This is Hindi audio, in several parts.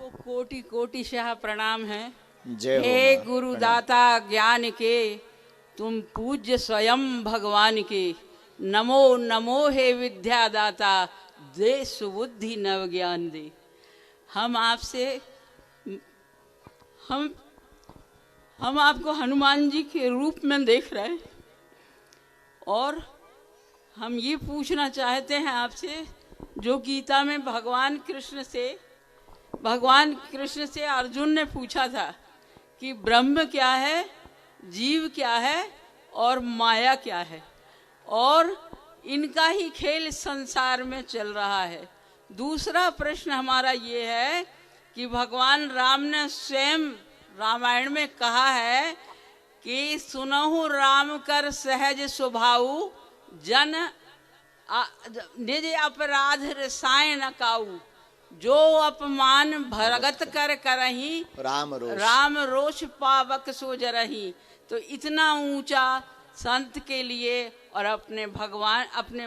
आपको कोटि कोटि शाह प्रणाम है। जय हो हे माँ, गुरुदाता ज्ञान के, तुम पूज्य स्वयं भगवान के। नमो नमो हे विद्यादाता, दे सुबुद्धि नव ज्ञान दे। हम आपसे हम आपको हनुमान जी के रूप में देख रहे हैं और हम ये पूछना चाहते हैं आपसे, जो गीता में भगवान कृष्ण से अर्जुन ने पूछा था कि ब्रह्म क्या है, जीव क्या है और माया क्या है, और इनका ही खेल संसार में चल रहा है। दूसरा प्रश्न हमारा ये है कि भगवान राम ने स्वयं रामायण में कहा है कि सुनहु राम कर सहज स्वभाव, जन निज अपराध रसायन काऊ। जो अपमान भरगत कर करही, राम रोष पावक सो जरही। तो इतना ऊंचा संत के लिए और अपने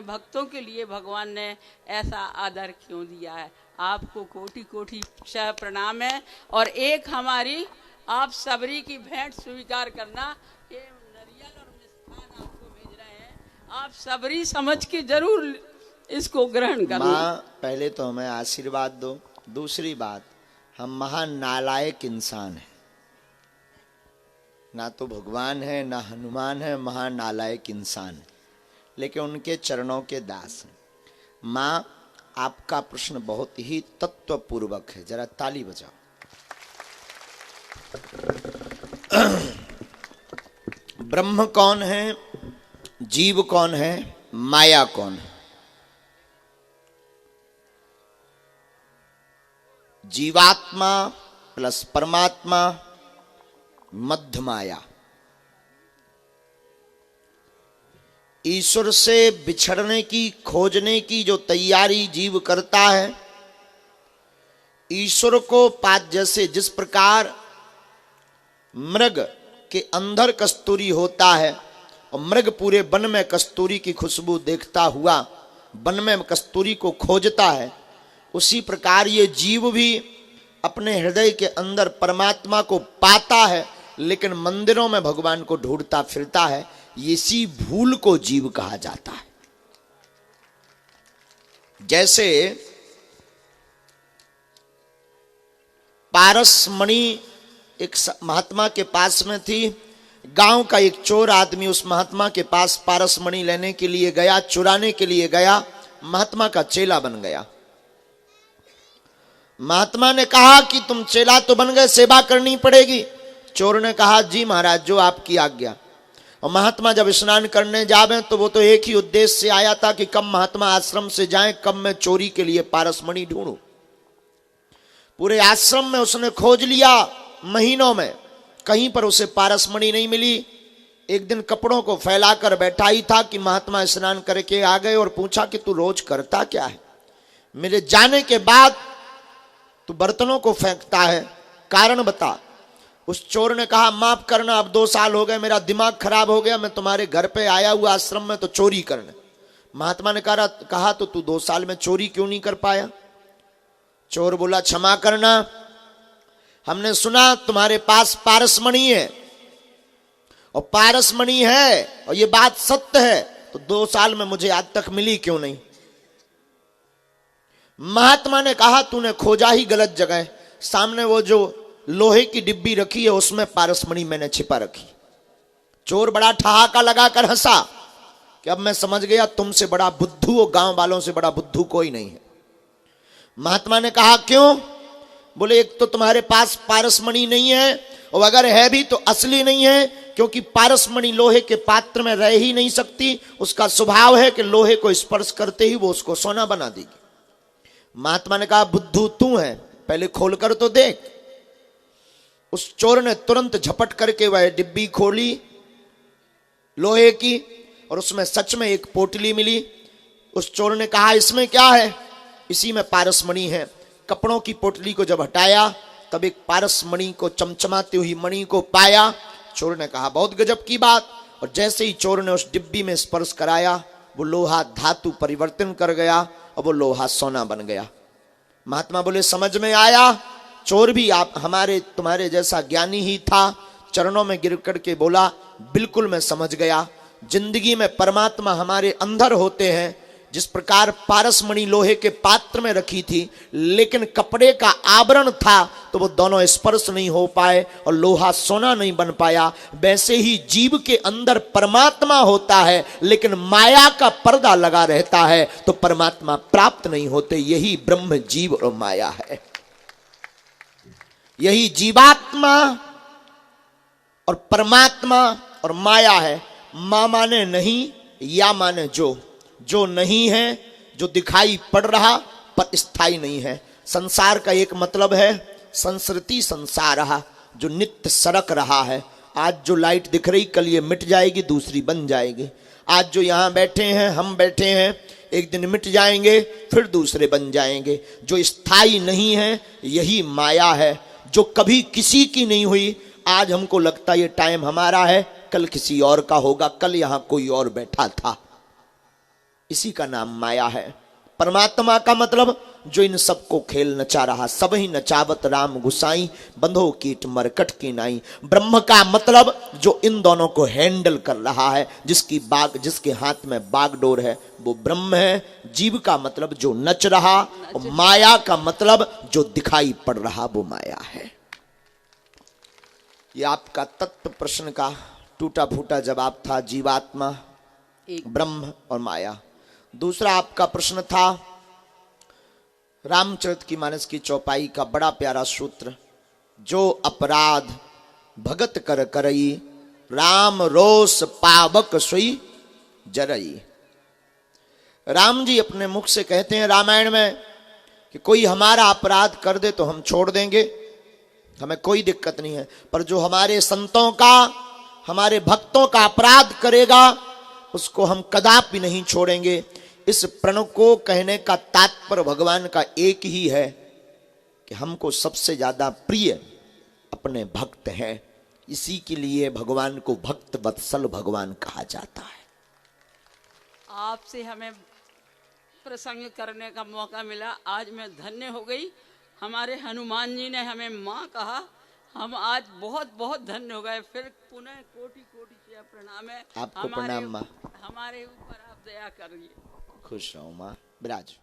भक्तों के लिए भगवान ने ऐसा आदर क्यों दिया है। आपको कोटि कोटि शह प्रणाम है। और एक हमारी आप सबरी की भेंट स्वीकार करना, ये नरियल और मिष्ठान आपको भेज रहे हैं, आप सबरी समझ के जरूर इसको ग्रहण करना। माँ पहले तो हमें आशीर्वाद दो। दूसरी बात, हम महान नालायक इंसान हैं, ना तो भगवान है ना हनुमान है, महान नालायक इंसान है, लेकिन उनके चरणों के दास हैं। माँ आपका प्रश्न बहुत ही तत्वपूर्वक है, जरा ताली बजाओ। ब्रह्म कौन है, जीव कौन है, माया कौन है? जीवात्मा प्लस परमात्मा मध्य माया। ईश्वर से बिछड़ने की, खोजने की जो तैयारी जीव करता है, ईश्वर को पात, जैसे जिस प्रकार मृग के अंदर कस्तूरी होता है और मृग पूरे वन में कस्तूरी की खुशबू देखता हुआ वन में कस्तूरी को खोजता है, उसी प्रकार ये जीव भी अपने हृदय के अंदर परमात्मा को पाता है, लेकिन मंदिरों में भगवान को ढूंढता फिरता है। इसी भूल को जीव कहा जाता है। जैसे पारसमणि एक महात्मा के पास में थी। गांव का एक चोर आदमी उस महात्मा के पास पारसमणि लेने के लिए गया, चुराने के लिए गया, महात्मा का चेला बन गया। महात्मा ने कहा कि तुम चेला तो बन गए, सेवा करनी पड़ेगी। चोर ने कहा जी महाराज, जो आपकी आज्ञा। और महात्मा जब स्नान करने जावे तो वो तो एक ही उद्देश्य से आया था कि कब महात्मा आश्रम से जाएं, कब मैं चोरी के लिए पारसमणि ढूंढूं। पूरे आश्रम में उसने खोज लिया, महीनों में कहीं पर उसे पारसमणि नहीं मिली। एक दिन कपड़ों को फैलाकर बैठा ही था कि महात्मा स्नान करके आ गए और पूछा कि तू रोज करता क्या है? मेरे जाने के बाद तू बर्तनों को फेंकता है, कारण बता। उस चोर ने कहा माफ करना, अब 2 साल हो गए, मेरा दिमाग खराब हो गया, मैं तुम्हारे घर पे आया हुआ आश्रम में तो चोरी करने। महात्मा ने कहा तो तू 2 साल में चोरी क्यों नहीं कर पाया? चोर बोला क्षमा करना, हमने सुना तुम्हारे पास पारसमणि है, और पारसमणि है और ये बात सत्य है, तो 2 साल में मुझे आज तक मिली क्यों नहीं? महात्मा ने कहा तूने खोजा ही गलत जगह, सामने वो जो लोहे की डिब्बी रखी है उसमें पारसमणि मैंने छिपा रखी। चोर बड़ा ठहाका लगाकर हंसा कि अब मैं समझ गया तुमसे बड़ा बुद्धू और गांव वालों से बड़ा बुद्धू कोई नहीं है। महात्मा ने कहा क्यों? बोले एक तो तुम्हारे पास पारसमणि नहीं है, और अगर है भी तो असली नहीं है, क्योंकि पारसमणि लोहे के पात्र में रह ही नहीं सकती। उसका स्वभाव है कि लोहे को स्पर्श करते ही वो उसको सोना बना देगी। महात्मा ने कहा बुद्धू तू है, पहले खोलकर तो देख। उस चोर ने तुरंत झपट करके वह डिब्बी खोली लोहे की, और उसमें सच में एक पोटली मिली। उस चोर ने कहा इसमें क्या है? इसी में पारसमणि है। कपड़ों की पोटली को जब हटाया तब एक पारसमणि को, चमचमाती हुई मणि को पाया। चोर ने कहा बहुत गजब की बात, और जैसे ही चोर ने उस डिब्बी में स्पर्श कराया वो लोहा धातु परिवर्तन कर गया और वो लोहा सोना बन गया। महात्मा बोले समझ में आया? चोर भी आप हमारे तुम्हारे जैसा ज्ञानी ही था, चरणों में गिर करके बोला बिल्कुल मैं समझ गया, जिंदगी में परमात्मा हमारे अंदर होते हैं। जिस प्रकार पारसमणि लोहे के पात्र में रखी थी लेकिन कपड़े का आवरण था तो वो दोनों स्पर्श नहीं हो पाए और लोहा सोना नहीं बन पाया, वैसे ही जीव के अंदर परमात्मा होता है लेकिन माया का पर्दा लगा रहता है तो परमात्मा प्राप्त नहीं होते। यही ब्रह्म जीव और माया है, यही जीवात्मा और परमात्मा और माया है। मां माने नहीं, या माने जो नहीं है, जो दिखाई पड़ रहा पर स्थायी नहीं है। संसार का एक मतलब है संस्कृति संसार रहा, जो नित्य सरक रहा है। आज जो लाइट दिख रही कल ये मिट जाएगी, दूसरी बन जाएगी। आज जो यहां बैठे हैं, हम बैठे हैं, एक दिन मिट जाएंगे, फिर दूसरे बन जाएंगे। जो स्थायी नहीं है यही माया है, जो कभी किसी की नहीं हुई। आज हमको लगता ये टाइम हमारा है, कल किसी और का होगा, कल यहां कोई और बैठा था। इसी का नाम माया है। परमात्मा का मतलब जो इन सबको खेल नचा रहा, सब ही नचावत राम गुसाई, बंधो कीट मरकट की नाई। ब्रह्म का मतलब जो इन दोनों को हैंडल कर रहा है, जिसके हाथ में बागडोर है वो ब्रह्म है। जीव का मतलब जो नच रहा, और माया का मतलब जो दिखाई पड़ रहा वो माया है। ये आपका तत्व प्रश्न का टूटा फूटा जवाब था, जीवात्मा, ब्रह्म और माया। दूसरा आपका प्रश्न था रामचरितमानस की चौपाई का बड़ा प्यारा सूत्र, जो अपराध भगत कर करई, राम रोष पावक सोई जरई। राम जी अपने मुख से कहते हैं रामायण में कि कोई हमारा अपराध कर दे तो हम छोड़ देंगे, हमें कोई दिक्कत नहीं है, पर जो हमारे संतों का, हमारे भक्तों का अपराध करेगा उसको हम कदापि नहीं छोड़ेंगे। इस प्रण को कहने का तात्पर्य भगवान का एक ही है कि हमको सबसे ज्यादा प्रिय अपने भक्त हैं, इसी के लिए भगवान को भक्त वत्सल भगवान कहा जाता है। आपसे हमें प्रसंग करने का मौका मिला, आज मैं धन्य हो गई। हमारे हनुमान जी ने हमें माँ कहा, हम आज बहुत बहुत धन्य हो गए। फिर पुनः कोटि कोटि से प्रणाम है आपको। प्रणाम माँ। हमारे ऊपर आप दया करिए। खुश रहो माँ, विराज।